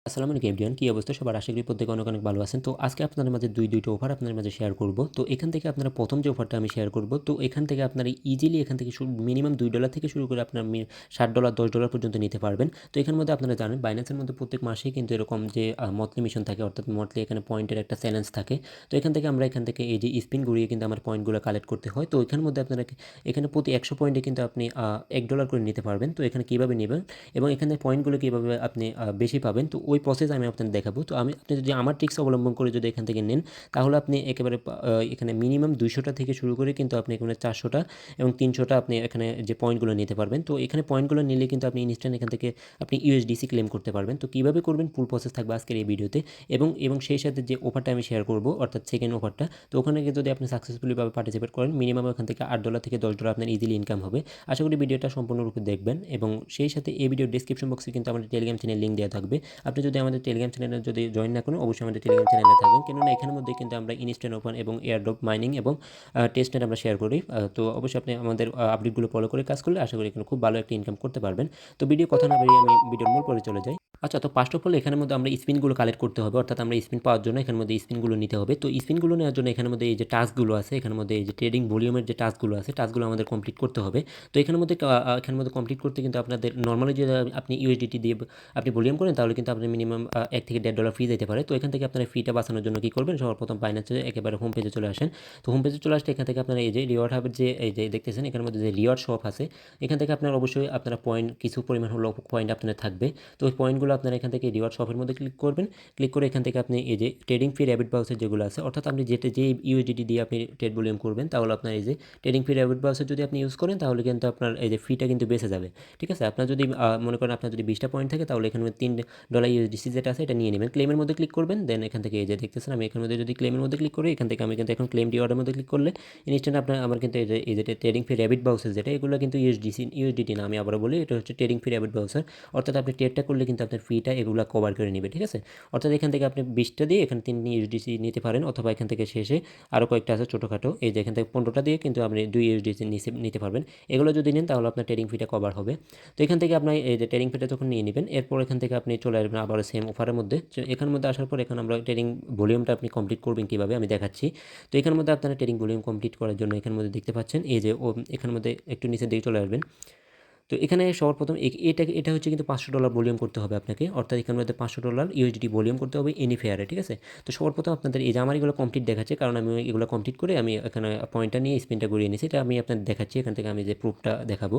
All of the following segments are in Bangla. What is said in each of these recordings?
আসসালামু আলাইকুম এভরিওয়ান, কী অবস্থা সবার? আশা করি প্রত্যেকে অনেক অনেক ভালো আছেন। তো আজকে আপনাদের মাঝে দুইটা অফার আপনাদের মাঝে শেয়ার করব। তো এখান থেকে আপনারা প্রথম যে অফারটা আমি শেয়ার করব, তো এখান থেকে আপনারা ইজিলি এখান থেকে মিনিমাম $2 থেকে শুরু করে আপনার $60 $10 পর্যন্ত নিতে পারবেন। তো এখানের মধ্যে আপনারা জানেন বাইন্যান্সের মধ্যে প্রত্যেক মাসেই কিন্তু এরকম যে মন্থলি মিশন থাকে, অর্থাৎ মন্থলি এখানে পয়েন্টের একটা চ্যালেঞ্জ থাকে। তো এখান থেকে আমরা এখান থেকে এই যে স্পিন ঘুরিয়ে কিন্তু আমার পয়েন্টগুলো কালেক্ট করতে হয়। তো এখানের মধ্যে আপনারা এখানে প্রতি 100 পয়েন্টে কিন্তু আপনি $1 করে নিতে পারবেন। তো এখানে কীভাবে নেবেন এবং এখানে পয়েন্টগুলো কীভাবে আপনি বেশি পাবেন, তো ওই প্রসেস আমি আপনাদের দেখাবো। তো আপনি যদি আমার ট্রিক্স অবলম্বন করে যদি এখান থেকে নেন, তাহলে আপনি একেবারে এখানে মিনিমাম 200টা থেকে শুরু করে কিন্তু আপনি এখানে 400টা এবং 300টা আপনি এখানে যে পয়েন্টগুলো নিতে পারবেন। তো এখানে পয়েন্টগুলো নিলে কিন্তু আপনি ইনস্ট্যান্ট এখান থেকে আপনি ইউএসডিসি ক্লেম করতে পারবেন। তো কীভাবে করবেন ফুল প্রসেস থাকবে আজকের এই ভিডিওতে। এবং সেই সাথে যে অফারটা আমি শেয়ার করব, অর্থাৎ সেকেন্ড অফারটা, তো ওখানে যদি আপনি সাকসেসফুলিভাবে পার্টিসিপেট করেন, মিনিমাম ওখান থেকে $8 থেকে $10 আপনার ইজিলি ইনকাম হবে। আশা করি ভিডিওটা সম্পূর্ণরূপে দেখবেন এবং সেই সাথে এই ভিডিওর ডিসক্রিপশন বক্সে কিন্তু আমাদের টেলিগ্রাম চ্যানেল লিঙ্ক দেওয়া থাকবে। আপনি যদি আমাদের টেলিগ্রাম চ্যানেলে যদি জয়েন না করেন, অবশ্যই আমাদের টেলিগ্রাম চ্যানেলে থাকবেন, কেননা এখানের মধ্যে কিন্তু আমরা ইনস্ট্যান্ট ওপেন এবং এয়ারড্রপ মাইনিং এবং টেস্টনেট আমরা শেয়ার করি। তো অবশ্যই আপনি আমাদের আপডেটগুলো ফলো করে কাজ করলে আশা করি এখানে খুব ভালো একটা ইনকাম করতে পারবেন। তো ভিডিও কথা না বাড়িয়ে আমি ভিডিওর মূল পরে চলে যাই। আচ্ছা, তো ফার্স্ট অফ অল এখানের মধ্যে আমরা স্পিনগুলো কালেক্ট করতে হবে, অর্থাৎ আমরা স্পিন পাওয়ার জন্য এখানের মধ্যে স্পিনগুলো নিতে হবে। তো স্পিনগুলো নেওয়ার জন্য এখানের মধ্যে এই যে টাস্কগুলো আছে, এখানের মধ্যে এই যে ট্রেডিং ভলিউমের যে টাস্কগুলো আছে, টাস্কগুলো আমাদের কমপ্লিট করতে হবে। তো এখানের মধ্যে কমপ্লিট করতে কিন্তু আপনাদের নর্মালি যদি আপনি ইউএসডিটি দিয়ে আপনি ভলিউম করেন, তাহলে কিন্তু আপনি মিনিমাম $1 থেকে $1.5 ফি যেতে পারে। তো এখান থেকে আপনারা ফিটা বাঁচানোর জন্য কী করবেন, সবার প্রথম বাইন্যান্সে একেবারে হোম পেজে চলে আসেন। তো হোম পেজে চলে আসলে এখান থেকে আপনারা এই যে রিওয়ার্ড হাবের যে এই যে দেখতেছেন, এখানের মধ্যে যে রিওয়ার্ড শপ আছে, এখান থেকে আপনারা অবশ্যই আপনারা পয়েন্ট কিছু পরিমাণ হলো পয়েন্ট আপনাদের থাকবে। তো ওই পয়েন্টগুলো আপনারা এখান থেকে রিওয়ার্ড শপের মধ্যে ক্লিক করবেন। ক্লিক করে এখান থেকে আপনি এই যে ট্রেডিং ফি র্যাবিট বাউসের যেগুলো আছে, অর্থাৎ আপনি যে ইউএসডিটি দিয়ে আপনি ট্রেড ভলিউম করবেন, তাহলে আপনার এই যে ট্রেডিং ফি র্যাবিট বাউসের যদি আপনি ইউজ করেন, তাহলে কিন্তু আপনার এই যে ফিটা কিন্তু বেঁচে যাবে। ঠিক আছে, আপনার যদি মনে করেন আপনার যদি 20টা পয়েন্ট থাকে, তাহলে এখানে $3 ইউএসডিসি যেটা আছে এটা নিয়ে নেবেন। ক্লেমের মধ্যে ক্লিক করবেন, দেন এখান থেকে এই যে দেখতেছেন আমি এখানের মধ্যে যদি ক্লেমের মধ্যে ক্লিক করি, এখান থেকে আমি কিন্তু এখন ক্লেম রিওয়ার্ডের মধ্যে ক্লিক করলে ইনস্ট্যান্ট আমার কিন্তু এই যে ট্রেডিং ফি র্যাবিট বাউসের যেটা, এগুলো কিন্তু ইউএসডিটি না, আমি আবারও বলি, এটা হচ্ছে ট্রেডিং ফি র্যাবিট বাউসার। অর্থাৎ আপনি ট্রেডটা করলে কিন্তু আপনার ফিটা এগুলো কভার করে নেবে। ঠিক আছে, অর্থাৎ এখান থেকে আপনি 20টা দিয়ে এখানে 3 ইউএসডিসি নিতে পারেন, অথবা এখান থেকে শেষে আরও কয়েকটা আছে ছোটোখাটো, এই যে এখান থেকে 15টা দিয়ে কিন্তু আপনি 2 ইউএসডিসি নিতে পারবেন। এগুলো যদি নেন, তাহলে আপনার ট্রেডিং ফিটা কভার হবে। তো এখান থেকে আপনার এই যে ট্রেডিং ফিটা যখন নিয়ে নেবেন, এরপর এখান থেকে আপনি চলে আসবেন আবার সেম অফারের মধ্যে। এখানের মধ্যে আসার পর এখানে আমরা ট্রেডিং ভলিউমটা আপনি কমপ্লিট করবেন কীভাবে আমি দেখাচ্ছি। তো এখানের মধ্যে আপনারা ট্রেডিং ভলিউম কমপ্লিট করার জন্য এখানের মধ্যে দেখতে পাচ্ছেন এই যে এখানের মধ্যে একটু নিচের দিকে চলে আসবেন। তো এখানে সবার প্রথম এটা হচ্ছে কিন্তু $500 ভলিউম করতে হবে আপনাকে, অর্থাৎ এখানের মধ্যে $500 ইউএসডিটি ভলিউম করতে হবে এনি ফেয়ারে। ঠিক আছে, তো সবার প্রথম আপনাদের এই যে আমার এগুলো কমপ্লিট দেখাচ্ছে, কারণ আমি এগুলো কমপ্লিট করে আমি এখানে পয়েন্টটা নিয়ে স্পিনটা ঘুরিয়ে নিয়েছি, এটা আমি আপনাদের দেখাচ্ছি। এখান থেকে আমি যে প্রুফটা দেখাবো।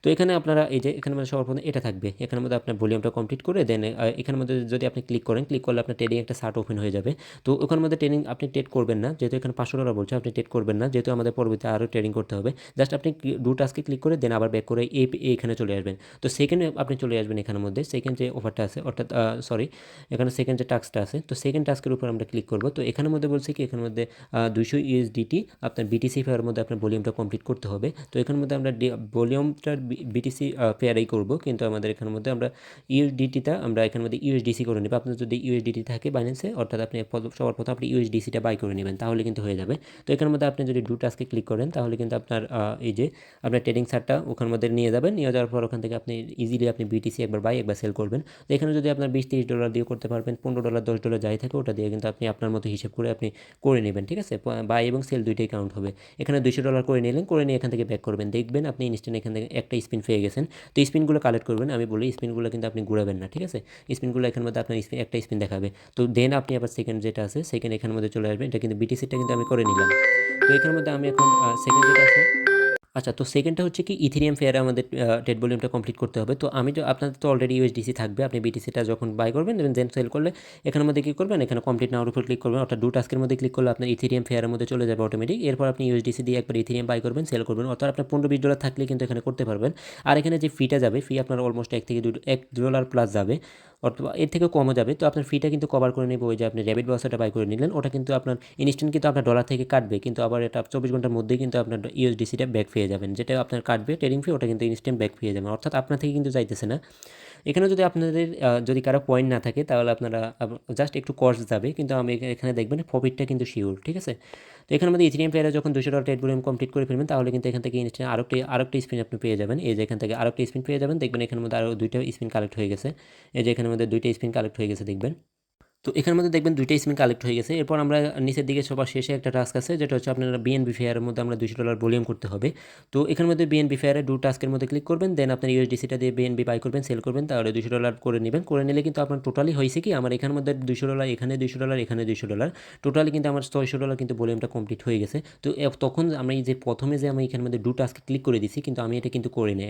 তো এখানে আপনারা এই যে এখানের মধ্যে সবার প্রথমে এটা থাকবে, এখানের মধ্যে আপনার ভলিউমটা কমপ্লিট করে দেন এখানের মধ্যে যদি আপনি ক্লিক করেন, ক্লিক করলে আপনার ট্রেডিং একটা সার্ট ওপেন হয়ে যাবে। তো ওখানের মধ্যে ট্রেডিং আপনি ট্রেড করবেন না, যেহেতু এখানে $500 বলছে, আপনি ট্রেড করবেন না, যেহেতু আমাদের পরবর্তীতে আরও ট্রেডিং করতে হবে। জাস্ট আপনি ডু টাস্কে ক্লিক করে দেন আবার ব্যাক করে এইখানে চলে আসবেন। তো সেকেন্ড আপনি চলে আসবেন এখানের মধ্যে, সেকেন্ড যে অফারটা আছে, অর্থাৎ এখানে সেকেন্ড যে টাস্কটা আছে, তো সেকেন্ড টাস্কের উপর আমরা ক্লিক করব। তো এখানের মধ্যে বলছে কি, এখানের মধ্যে 200 ইউএসডিটি আপনার বিটিসি ফেয়ারের মধ্যে আপনার ভলিউমটা কমপ্লিট করতে হবে। তো এখানের মধ্যে আমরা ভলিউমটার বিটিসি ফেয়ারেই করব, কিন্তু আমাদের এখানের মধ্যে আমরা ইউএসডিটিটা আমরা এখানের মধ্যে ইউএসডিসি করে নেব। আপনার যদি ইউএসডিটি থাকে বাইন্যান্সে, অর্থাৎ আপনি সবার প্রথম আপনি ইউএসডিসিটা বাই করে নেবেন, তাহলে কিন্তু হয়ে যাবে। তো এখানের মধ্যে আপনি যদি ডু টাস্কে ক্লিক করেন, তাহলে কিন্তু আপনার এই যে আপনার ট্রেডিং সারটা ওখানের মধ্যে নিয়ে যাবেন। নিয়ে যাওয়ার পর ওখান থেকে আপনি ইজিলি আপনি বিটিসি একবার বাই একবার সেল করবেন। তো এখানে যদি আপনার $20-30 দিয়ে করতে পারবেন, $15 $10 যাই থাকে, ওটা দিয়ে কিন্তু আপনি আপনার মতো হিসেব করে আপনি করে নেবেন। ঠিক আছে, বাই এবং সেল দুইটাই কাউন্ট হবে। এখানে $200 করে নিলেন, করে নিয়ে এখান থেকে ব্যাক করবেন, দেখবেন আপনি ইনস্ট্যান্ট এখান থেকে একটা স্পিন পেয়ে গেছেন। তো স্পিনগুলো কালেক্ট করবেন, আমি বলি স্পিনগুলো কিন্তু আপনি ঘুরাবেন না। ঠিক আছে, স্পিনগুলো এখানের মধ্যে আপনার একটা স্পিন দেখাবে। তো দেন আপনি আবার সেকেন্ড যেটা আছে, সেকেন্ড এখানের মধ্যে চলে আসবেন। এটা কিন্তু বিটিসিটা কিন্তু আমি করে নিলাম। তো এখানের মধ্যে আমি এখন সেকেন্ড যেটা আছে, আচ্ছা, তো সেকেন্ডটা হচ্ছে কি ইথেরিয়াম ফেয়ারে আমাদের ট্রেড ভলিউমটা কমপ্লিট করতে হবে। তো আপনাদের তো অলরেডি ইউএসডিসি থাকবে, আপনি বিটিসিটা যখন বাই করবেন দেন সেল করলে এখানের মধ্যে কী করবেন, এখানে কমপ্লিট নাওয়ার উপর ক্লিক করবেন, অর্থাৎ ডু টাস্কের মধ্যে ক্লিক করলে আপনার ইথেরিয়াম ফেয়ারের মধ্যে চলে যাবে অটোমেটিক। এরপর আপনি ইউএসডিসি দিয়ে একবার ইথেরিয়াম বাই করবেন, সেল করবেন, অর্থাৎ আপনার $15-20 থাকলে কিন্তু এখানে করতে পারবেন। আর এখানে যে ফিটা যাবে, ফি আপনার অলমোস্ট $1 প্লাস যাবে, অথবা এর থেকেও কমও যাবে। তো আপনার ফিটা কিন্তু কভার করে নেবে ওই যে আপনি র্যাবিট ব্রাউজারটা বাই করে নিলেন, ওটা কিন্তু আপনার ইনস্ট্যান্ট কিন্তু আপনার ডলার থেকে কাটবে, কিন্তু আবার এটা 24 ঘন্টার মধ্যেই কিন্তু আপনার ইউএসডিসিটা ব্যাক পেয়ে যাবেন, যেটা আপনার কাটবে ট্রেডিং ফি, ওটা কিন্তু ইনস্ট্যান্ট ব্যাক পেয়ে যাবেন, অর্থাৎ আপনার থেকে কিন্তু যাইতেছে না। এখানে যদি আপনাদের যদি কারো পয়েন্ট না থাকে তাহলে আপনারা জাস্ট একটু কস্ট যাবে, কিন্তু আমি এখানে দেখবেন প্রফিটটা কিন্তু শিওর, ঠিক আছে। তো এখানে মধ্যে ইথিরিয়াম পেয়ারে যখন $200 ট্রেড ভলিউম কমপ্লিট করে ফেলবেন তাহলে কিন্তু এখান থেকে ইনস্ট্যান্ট আরেকটা স্পিন আপনি পেয়ে যাবেন। এই যে এখান থেকে আরেকটা স্পিন পেয়ে যাবেন, দেখবেন এখানের মধ্যে আরও 2টা স্পিন কালেক্ট হয়ে গেছে। এই যে এখানের মধ্যে 2টা স্পিন কালেক্ট হয়ে গেছে দেখবেন। তো এখানের মধ্যে দেখবেন 2টা স্পিন কালেক্ট হয়ে গেছে। এরপর আমরা নিচের দিকে সবার শেষে একটা টাস্ক আছে, যেটা হচ্ছে আপনারা বিএনবি ফেয়ারের মধ্যে আমরা $200 ভলিউম করতে হবে। তো এখানের মধ্যে বিএনবি ফেয়ারে টাস্কের মধ্যে ক্লিক করবেন, দেন আপনার ইউএসডিসিটা দিয়ে বিএনবি বাই করবেন, সেল করবেন, তাহলে $200 করে নেবেন। করে নিলে কিন্তু আপনার টোটালি হয়েছে কি, আমার এখানের মধ্যে $200, এখানে $200, এখানে $200, টোটালি কিন্তু আমার $600 কিন্তু ভলিউমটা কমপ্লিট হয়ে গেছে। তো তখন আমি যে প্রথমে যে আমি এখানের মধ্যে টাস্কে ক্লিক করে দিছি, কিন্তু আমি এটা কিন্তু করি নাই।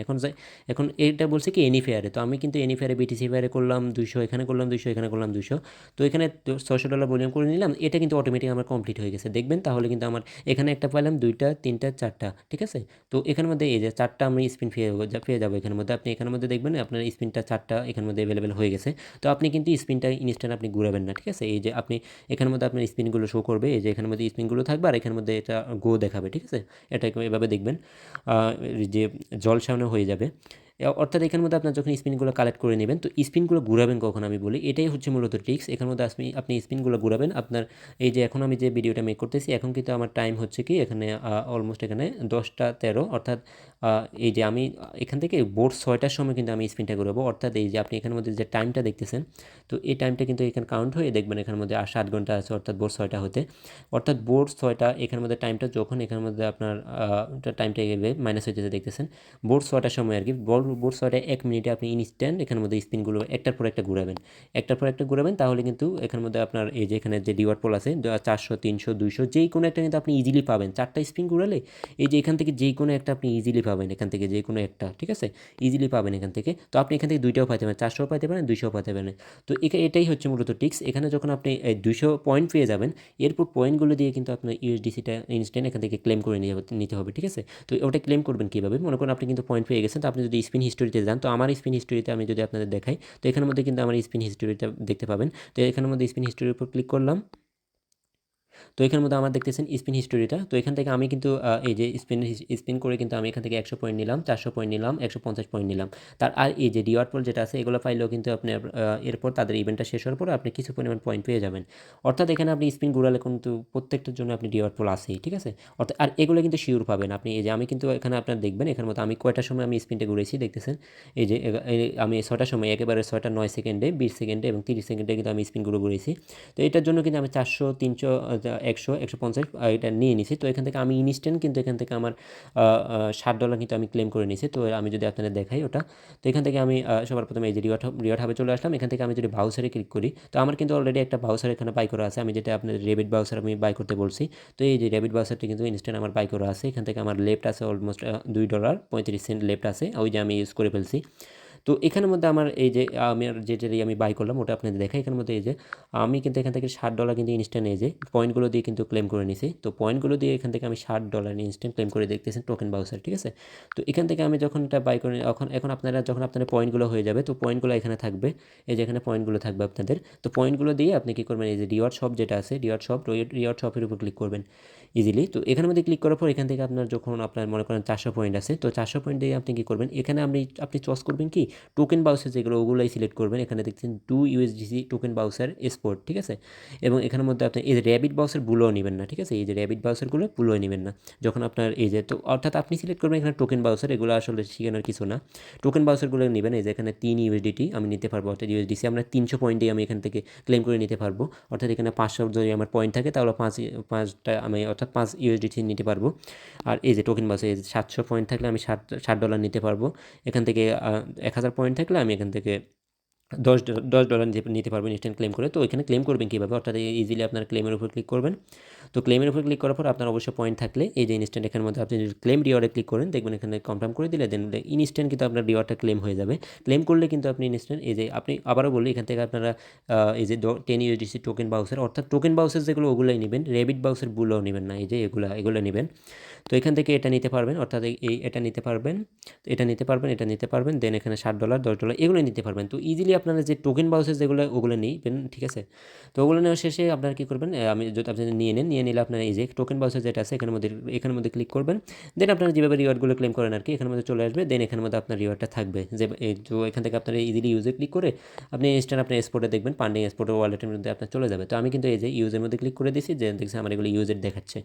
এখন এটা বলছে কি এনি ফেয়ারে, তো আমি কিন্তু এনি ফেয়ারে বিটিসি ফেয়ারে করলাম 200, এখানে করলাম 200, এখানে করলাম 200। তো এখানে $600 ভলিউম করে নিলাম, এটা কিন্তু অটোমেটিক আমার কমপ্লিট হয়ে গেছে দেখবেন। তাহলে কিন্তু আমার এখানে একটা পাইলাম, 2টা 3টা 4টা, ঠিক আছে। তো এখানের মধ্যে এই যে 4টা আমি স্পিন পেয়ে যাবো এখানের মধ্যে। আপনি এখানের মধ্যে দেখবেন আপনার স্পিনটা 4টা এখানের মধ্যে অ্যাভেলেবেল হয়ে গেছে। তো আপনি কিন্তু স্পিনটা ইনস্ট্যান্ট আপনি ঘুরাবেন না, ঠিক আছে। এই যে আপনি এখানের মধ্যে আপনার স্পিনগুলো শো করবে, এই যে এখানের মধ্যে স্পিনগুলো থাকবে আর এখানের মধ্যে এটা গো দেখাবে, ঠিক আছে। এটা এভাবে দেখবেন যে জল সামনে হয়ে যাবে। অর্থাৎ এখানের মধ্যে আপনার যখন স্পিনগুলো কালেক্ট করে নেবেন, তো স্পিনগুলো ঘুরাবেন কখন আমি বলি, এটাই হচ্ছে মূলত ট্রিক্স। এখানের মধ্যে আপনি স্পিনগুলো ঘুরাবেন আপনার এই যে এখন আমি যে ভিডিওটা মেক করতেছি, এখন কিন্তু আমার টাইম হচ্ছে কি এখানে অলমোস্ট এখানে 10টা 13, অর্থাৎ এই যে আমি এখান থেকে ভোর 6টার সময় কিন্তু আমি স্পিনটা ঘুরাবো। অর্থাৎ এই যে আপনি এখানের মধ্যে যে টাইমটা দেখতেছেন, তো এই টাইমটা কিন্তু এখানে কাউন্ট হয়ে দেখবেন এখানের মধ্যে 7 ঘন্টা আছে, অর্থাৎ ভোর 6টা হতে। অর্থাৎ ভোর 6টা এখানের মধ্যে টাইমটা যখন এখানের মধ্যে আপনার টাইমটা এগিয়ে মাইনাস হয়ে যেতে দেখতেছেন, ভোর 6টার সময় আর কি। ভোর 6টায় 1 মিনিটে আপনি ইনস্ট্যান্ট এখানের মধ্যে স্পিনগুলো একটার পর একটা ঘুরাবেন, একটার পর একটা ঘুরাবেন, তাহলে কিন্তু এখানের মধ্যে আপনার এই যে এখানে যে রিওয়ার্ড পোল আছে 400, 300, 200 যেই কোনো একটা কিন্তু আপনি ইজিলি পাবেন। 4টা স্পিন ঘুরালে এই যে এখান থেকে যেই কোনো একটা আপনি ইজিলি পাবেন, এখান থেকে যে কোনো একটা, ঠিক আছে, ইজিলি পাবেন এখান থেকে। তো আপনি এখান থেকে 2টাও পাইতে পারেন, 400 পাইতে পারেন, 200 পাইতে পারেন। তো এটাই হচ্ছে মূলত টিক্স। এখানে যখন আপনি 200 পয়েন্ট পেয়ে যাবেন, এরপর পয়েন্টগুলো দিয়ে কিন্তু আপনার ইউএসডিসিটা ইনস্ট্যান্ট এখান থেকে ক্লেম করে নিতে হবে, ঠিক আছে। তো ওটা ক্লেম করবেন কীভাবে, মনে করেন আপনি কিন্তু পয়েন্ট পেয়ে গেছেন। তো আপনি যদি স্পিন হিস্টোরিতে যান, তো আমার স্পিন হিস্টোরিতে আমি যদি আপনাদের দেখাই, তো এখানের মধ্যে কিন্তু আমার স্পিন হিস্টোরিটা দেখতে পাবেন। তো এখানের মধ্যে স্পিন হিস্টোরির উপর ক্লিক করলাম। তো এখানের মধ্যে আমার দেখতেছেন স্পিন হিস্টোরিটা। তো এখান থেকে আমি কিন্তু এই যে স্পিন করে কিন্তু আমি এখান থেকে 100 পয়েন্ট নিলাম, 400 পয়েন্ট নিলাম, 150 পয়েন্ট নিলাম। আর এই যে রিওয়ার্ড পোল যেটা আছে, এগুলো পাইলেও কিন্তু আপনি এরপর তাদের ইভেন্টটা শেষ হওয়ার পর আপনি কিছু পরিমাণ পয়েন্ট পেয়ে যাবেন। অর্থাৎ এখানে আপনি স্পিন ঘুরালে কিন্তু প্রত্যেকটার জন্য আপনি রিওয়ার্ড পোল আসেই, ঠিক আছে। অর্থাৎ আর এগুলো কিন্তু শিওর পাবেন আপনি। এই যে আমি কিন্তু এখানে আপনার দেখবেন এখানের মধ্যে আমি কয়টার সময় আমি স্পিনটা ঘুরেছি দেখতেছেন। এই যে আমি 6টার সময় একেবারে 6টা 9 সেকেন্ডে, 20 সেকেন্ডে এবং 30 সেকেন্ডে কিন্তু আমি স্পিনগুলো ঘুরেছি। তো এটার জন্য কিন্তু আমি 400, 300, 100, 150 এটা নিয়ে নিছি। তো এখান থেকে আমি ইনস্ট্যান্ট কিন্তু এখান থেকে আমার $60 কিন্তু আমি ক্লেম করে নিছি। তো আমি যদি আপনাদের দেখাই ওটা, তো এখান থেকে আমি সবার প্রথমে এই যে রিওয়ার্ড হাবে চলে আসলাম। এখান থেকে আমি যদি ভাউচারে ক্লিক করি, তো আমার কিন্তু অলরেডি একটা ভাউচার এখানে বাই করা আছে। আমি যেটা আপনাদের রেবিট ভাউচার আমি বাই করতে বলছি। তো এই যে রেবিট ভাউচারটি কিন্তু ইনস্ট্যান্ট আমার বাই করা আছে। এখান থেকে আমার লেফট আছে অলমোস্ট $2.35 লেফট আছে, ওই যে আমি ইউজ করে ফেলছি। তো এখানের মধ্যে আমার এই যে যেটাই আমি বাই করলাম ওটা আপনাদের দেখাই। এখানের মধ্যে এই যে আমি কিন্তু এখান থেকে $60 কিন্তু ইনস্ট্যান্ট এই যে পয়েন্টগুলো দিয়ে কিন্তু ক্লেম করে নিছি। তো পয়েন্টগুলো দিয়ে এখান থেকে আমি $60 ইনস্ট্যান্ট ক্লেম করে দেখতেছেন টোকেন বাউচার, ঠিক আছে। তো এখান থেকে আমি যখন এটা বাই করে এখন আপনারা যখন আপনাদের পয়েন্টগুলো হয়ে যাবে, তো পয়েন্টগুলো এখানে থাকবে, এই যে এখানে পয়েন্টগুলো থাকবে আপনাদের। তো পয়েন্টগুলো দিয়ে আপনি কী করবেন, এই যে রিওয়ার্ড শপ যেটা আছে, রিওয়ার্ড শপের উপর ক্লিক করবেন ইজিলি। তো এখানের মধ্যে ক্লিক করার পর এখান থেকে আপনার যখন আপনার মনে করেন 400 পয়েন্ট আছে, তো 400 পয়েন্ট দিয়ে আপনি কী করবেন, এখানে আপনি চয়েস করবেন কি টোকেন বাউচার যেগুলো, ওগুলোই সিলেক্ট করবেন। এখানে দেখছেন 2 USDC টোকেন বাউচার স্পোর্ট, ঠিক আছে। এবং এখানের মধ্যে আপনি এই যে র্যাবিট বাউচার বুলোও নেবেন না, ঠিক আছে। এই যে র্যাবিট বাউচারগুলো বুলোও নেবেন না যখন আপনার এই যে, তো অর্থাৎ আপনি সিলেক্ট করবেন এখানে টোকেন বাউচার, এগুলো আসলে শিখানোর কিছু না। টোকেন বাউচারগুলো নেবেন। এই যে এখানে 3 USDT আমি নিতে পারবো, অর্থাৎ USDC আমরা 300 পয়েন্টেই আমি এখান থেকে ক্লেম করে নিতে পারবো। অর্থাৎ এখানে 500 যদি আমার পয়েন্ট থাকে তাহলে 5টা আমি অর্থাৎ 5 USDT নিতে পারবো। আর এই যে টোকেন বাউচার, এই যে 700 পয়েন্ট থাকলে আমি $60 নিতে পারবো। এখান থেকে 1000 পয়েন্ট থাকলে আমি এখান থেকে $10 নিতে পারবেন ইনস্ট্যান্ট ক্লেম করে। তো এখানে ক্লেম করবেন কীভাবে, অর্থাৎ ইজিলি আপনার ক্লেমের উপর ক্লিক করবেন। তো ক্লেমের উপর ক্লিক করার পর আপনার অবশ্যই পয়েন্ট থাকলে এই যে ইনস্ট্যান্ট এখানের মধ্যে আপনি যদি ক্লেম রিওয়ার্ডে ক্লিক করেন, দেখবেন এখানে কনফার্ম করে দিলে দেন ইনস্ট্যান্ট কিন্তু আপনার রিওয়ার্ডটা ক্লেম হয়ে যাবে। ক্লেম করলে কিন্তু আপনি ইনস্ট্যান্ট এই যে আপনি আবারও বলি, এখান থেকে আপনারা এই যে 10 USDC টোকেন বাউচার, অর্থাৎ টোকেন বাউচার যেগুলো ওগুলোই নেবেন, রেবিট বাউচার বুলোও নেবেন না, এই যে এগুলো নেবেন। তো এখান থেকে এটা নিতে পারবেন, অর্থাৎ এটা নিতে পারবেন, এটা নিতে পারবেন, দেন এখানে $60, $10 এগুলো নিতে পারবেন। তো ইজিলি আপনারা যে টোকেন বাউচার যেগুলো ওগুলো নেবেন, ঠিক আছে। তো ওগুলো নেওয়ার শেষে আপনারা কী করবেন, আমি যদি আপনি নিয়ে নিয়ে নিলে আপনার এই যে টোকেন বাউচার যেটা আছে এখানের মধ্যে ক্লিক করবেন। দেন আপনারা যেভাবে রিওয়ার্ডগুলো ক্লেম করেন আর কি এখানের মধ্যে চলে আসবে। দেন এখানের মধ্যে আপনার রিওয়ার্ডটা থাকবে যে তো এখান থেকে আপনারা ইজিলি ইউজে ক্লিক করে আপনি ইনস্ট্যান্ট আপনার এক্সপোর্টে দেখবেন পান্ডিং এক্সপোর্টের ওয়ালেটের মধ্যে আপনার চলে যাবে। তো আমি কিন্তু এই যে ইউজের মধ্যে ক্লিক করে দিয়েছি, যে দেখছি আমার এগুলো ইউজের দেখাচ্ছে।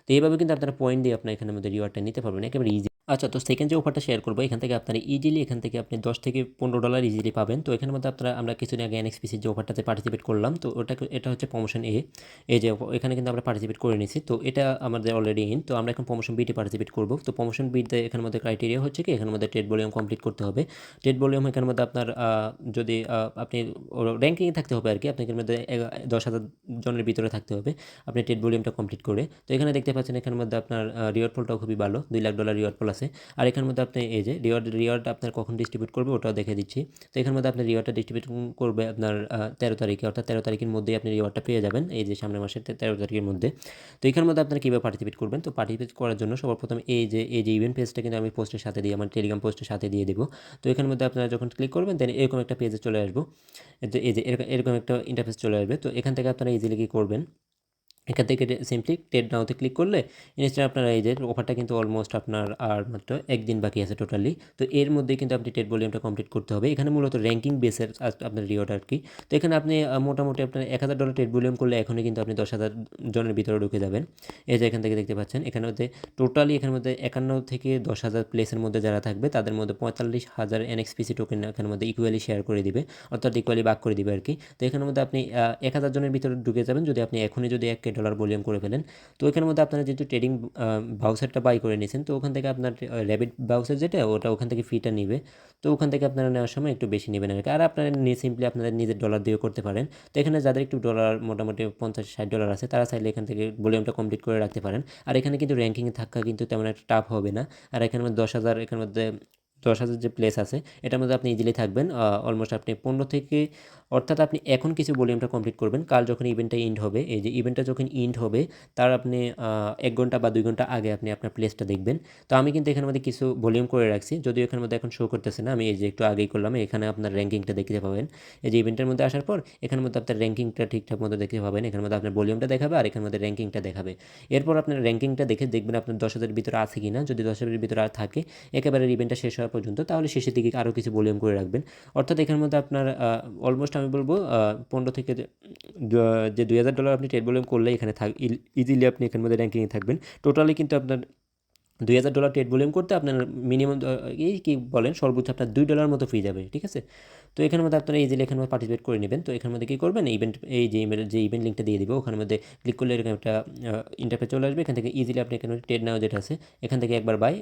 তো এইভাবে কিন্তু আপনারা পয়েন্ট দিয়ে আপনার এখানের মধ্যে রিওয়ার্ডটা নিতে পারবেন একেবারে ইজি। আচ্ছা, তো সেকেন্ড যে অফারটা শেয়ার করবো এখান থেকে আপনারা ইজিলি এখান থেকে আপনি $10 থেকে $15 ইজিলি পাবেন। তো এখানের মধ্যে আমরা কিছুদিন আগে এনএক্সপিসির যে অফারটাতে পার্টিসিপেট করলাম, তো এটা হচ্ছে প্রমোশন এ। এই যে এখানে কিন্তু আমরা পার্টিসিপেট করে নিয়েছি, তো এটা আমাদের অলরেডি ইন। তো আমরা এখন প্রমোশন বিতে পার্টিসিপেট করবো। তো প্রমোশন বিতে এখানের মধ্যে ক্রাইটেরিয়া হচ্ছে কি এখানের মধ্যে ট্রেড ভলিউম কমপ্লিট করতে হবে। ট্রেড ভলিউম এখানের মধ্যে আপনার যদি আপনি র্যাঙ্কিংয়ে থাকতে হবে আর কি, আপনার এখানের মধ্যে 10,000 জনের ভিতরে থাকতে হবে আপনি ট্রেড ভলিউমটা কমপ্লিট করে। তো এখানে দেখতে পাচ্ছেন এখানের মধ্যে আপনার রিওয়ার্ড পোলটাও খুবই ভালো, $2,00,000 রিওয়ার্ড পোল আছে। আর এখানের মধ্যে আপনি এই যে রিওয়ার্ড আপনার কখন ডিস্ট্রিবিউট করবে ওটাও দেখে দিচ্ছি। তো এখানের মধ্যে আপনি রিওয়ার্ডটা ডিস্ট্রিবিউট করবে আপনার 13 তারিখে, অর্থাৎ 13 তারিখের মধ্যেই আপনি রিওয়ার্ডটা পেয়ে যাবেন, এই যে সামনের মাসের 13 তারিখের মধ্যে। তো এখানের মধ্যে আপনারা কীভাবে পার্টিসিপেট করবেন, তো পার্টিসিপেট করার জন্য সর্বপ্রথম এই যে ইভেন্ট পেজটা কিন্তু আমি পোস্টের সাথে দিয়ে আমার টেলিগ্রাম পোস্টের সাথে দিয়ে দেবো। তো এখানের মধ্যে আপনারা যখন ক্লিক করবেন দেন এরকম একটা পেজে চলে আসবো। এই যে এরকম একটা ইন্টারফেস চলে আসবে। তো এখান থেকে আপনারা ইজিলি কী করবেন, এখান থেকে সিম্পলি ট্রেড নাওতে ক্লিক করলে ইনস্ট্যান্ট আপনারা এই যে অফারটা কিন্তু অলমোস্ট আপনার আর মাত্র একদিন বাকি আছে টোটালি। তো এর মধ্যে কিন্তু আপনি ট্রেড ভলিউমটা কমপ্লিট করতে হবে। এখানে মূলত র্যাঙ্কিং বেসের আপনার রিওয়ার্ড আর কি। তো এখানে আপনি মোটামুটি আপনার $1,000 ট্রেড ভলিউম করলে এখনই কিন্তু আপনি 10,000 জনের ভিতরে ঢুকে যাবেন। এই যে এখান থেকে দেখতে পাচ্ছেন এখানে মধ্যে টোটালি এখানের মধ্যে 51 থেকে 10,000 প্লেসের মধ্যে যারা থাকবে তাদের মধ্যে 45,000 এনএক্সপিসি টোকেন এখানের মধ্যে ইকুয়ালি শেয়ার করে দিবে, অর্থাৎ ইকুয়ালি ভাগ করে দিবে আর কি। তো এখানের মধ্যে আপনি 1,000 জনের ভিতরে ঢুকে যাবেন যদি আপনি এখনই যদি $1,000 ভলিউম করে ফেলেন। তো এখানের মধ্যে আপনারা যেহেতু ট্রেডিং বাউচারটা বাই করে নিয়েছেন, তো ওখান থেকে আপনার র্যাবিট বাউচার যেটা ওটা ওখান থেকে ফিটা নিবে। তো ওখান থেকে আপনারা নেওয়ার সময় একটু বেশি নেবেন আর কি। আর আপনারা সিম্পলি আপনাদের নিজের ডলার দিয়েও করতে পারেন। তো এখানে যাদের একটু ডলার মোটামুটি $50-60 আছে তারা চাইলে এখান থেকে ভলিউমটা কমপ্লিট করে রাখতে পারেন। আর এখানে কিন্তু র্যাঙ্কিংয়ে থাকা কিন্তু তেমন একটা টাফ হবে না। আর এখানের মধ্যে 10,000 এখানের মধ্যে 10,000 যে প্লেস আছে এটার মধ্যে আপনি ইজিলি থাকবেন। অলমোস্ট আপনি 15 থেকে, অর্থাৎ আপনি এখন কিছু ভলিউমটা কমপ্লিট করবেন, কাল যখন ইভেন্টটা ইন্ড হবে, এই যে ইভেন্টটা যখন ইন্ড হবে তার আপনি 1 ঘন্টা বা 2 ঘন্টা আগে আপনি আপনার প্লেসটা দেখবেন। তো আমি কিন্তু এখানের মধ্যে কিছু ভলিউম করে রাখছি, যদিও এখানের মধ্যে এখন শো করতেছে না। আমি এই যে একটু আগেই করলাম, এখানে আপনার র্যাঙ্কিংটা দেখতে পাবেন। এই যে ইভেন্টের মধ্যে আসার পর এখানের মধ্যে আপনার র্যাঙ্কিংটা ঠিকঠাক মতো দেখতে পাবেন। এখানের মধ্যে আপনার ভলিউমটা দেখাবে আর এখানের মধ্যে র্যাঙ্কিংটা দেখাবে। এরপর আপনার র্যাঙ্কিংটা দেখে দেখবেন আপনার 10,000 এর ভিতরে আছে কি না। যদি 10,000 এর ভিতরে আর থাকে একেবারে ইভেন্টটা শেষ হওয়া পর্যন্ত, তাহলে শেষের দিকে আরও কিছু ভলিউম করে রাখবেন। অর্থাৎ এখানের মধ্যে আপনার অলমোস্ট আমি বলবো 15 থেকে যে $2,000 আপনি ট্রেড ভলিউম করলে এখানে ইজিলি আপনি এখানের মধ্যে র্যাঙ্কিংয়ে থাকবেন। টোটালি কিন্তু আপনার $2,000 ট্রেড ভলিউম করতে আপনার মিনিমাম এই কী বলেন সর্বোচ্চ আপনার $2 মতো ফি যাবে, ঠিক আছে। তো এখানের মধ্যে আপনারা ইজিলি এখানে পার্টিসিপেট করে নেবেন। তো এখানের মধ্যে কী করবেন, এই যে ইভেন্ট লিঙ্কটা দিয়ে দিব ওখানের মধ্যে ক্লিক করলে এরকম একটা ইন্টারফেস চলে আসবে। এখান থেকে ইজিলি আপনি এখানে ট্রেড নাও যেটা আছে এখান থেকে একবার বাই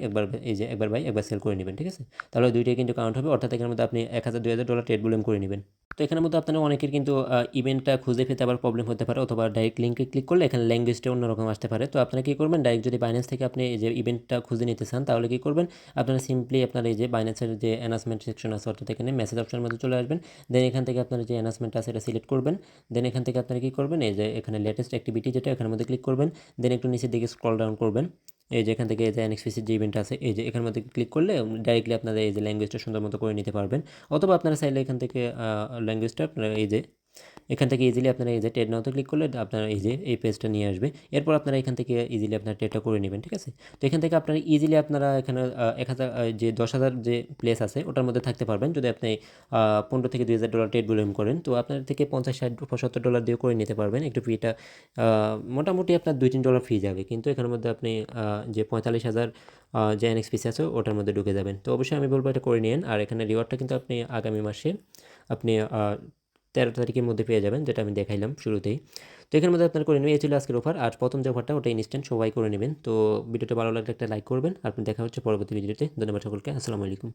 একবার সেল করে নেবেন, ঠিক আছে। তাহলে দুইটাই কিন্তু কাউন্ট হবে, অর্থাৎ এখানের মধ্যে আপনি $1,000-2,000 ট্রেড ভলিউম করে নেবেন। তো এখানের মধ্যে আপনারা অনেকের কিন্তু ইভেন্টটা খুঁজে পেতে আবার প্রবলেম হতে পারে, অথবা ডাইরেক্ট লিঙ্কে ক্লিক করলে এখানে ল্যাঙ্গুয়েজটা অন্যরকম আসতে পারে। তো আপনারা কী করবেন, ডাইরেক্ট যদি বাইন্যান্স থেকে আপনি এই যে ইভেন্টটা খুঁজে নিতে চান তাহলে কী করবেন, আপনারা সিম্পলি আপনার এই যে বাইন্যান্সের যে অ্যানাউন্সমেন্ট সেকশন আছে অর্থাৎ এখানে মেসেজ অপশনের মধ্যে চলে আসবেন। দেন এখান থেকে আপনার যে অ্যানাউন্সমেন্ট আছে এটা সিলেক্ট করবেন। দেন এখান থেকে আপনারা কী করবেন, এই যে এখানে লেটেস্ট অ্যাক্টিভিটি যেটা এখানের মধ্যে ক্লিক করবেন। দেন একটু নিচের দিকে স্ক্রল ডাউন করবেন। এই যে এখান থেকে এই যে এনএক্সপিসির যে ইভেন্ট আছে এই যে এখানের মধ্যে ক্লিক করলে ডাইরেক্টলি আপনারা এই যে ল্যাঙ্গুয়েজটা সুন্দর মতো করে নিতে পারবেন। অথবা আপনারা চাইলে এখান থেকে ল্যাঙ্গুয়েজটা আপনারা এই যে এখান থেকে ইজিলি আপনারা এই যে ট্রেড নাওতে ক্লিক করলে আপনারা এই যে এই পেজটা নিয়ে আসবে। এরপর আপনারা এখান থেকে ইজিলি আপনার ট্রেডটা করে নেবেন, ঠিক আছে। তো এখান থেকে আপনারা ইজিলি আপনারা এখানে 1,000 যে 10,000 যে প্লেস আছে ওটার মধ্যে থাকতে পারবেন যদি আপনি 15 থেকে $2,000 ট্রেড ভলিউম করেন। তো আপনার থেকে $50-60-70 দিয়ে করে নিতে পারবেন। একটু ফিটা মোটামুটি আপনার $2-3 ফি যাবে, কিন্তু এখানের মধ্যে আপনি যে 45,000 যে এনএক্সপিসি আছে ওটার মধ্যে ঢুকে যাবেন। তো অবশ্যই আমি বলবো এটা করে নিন। আর এখানে রিওয়ার্ডটা কিন্তু আপনি আগামী মাসে আপনি 13 তারিখের মধ্যে পেয়ে যাবেন, যেটা আমি দেখাইলাম শুরুতেই। তো এখানের মধ্যে আপনার করে নেবেন। এই ছিল আজকের অফার। আর প্রথম যে অফারটা ওটা ইনস্ট্যান্ট সবাই করে নেবেন। তো ভিডিওটা ভালো লাগলে একটা লাইক করবেন। আর দেখা হচ্ছে পরবর্তী ভিডিওতে। ধন্যবাদ সকলকে। আসসালামু আলাইকুম।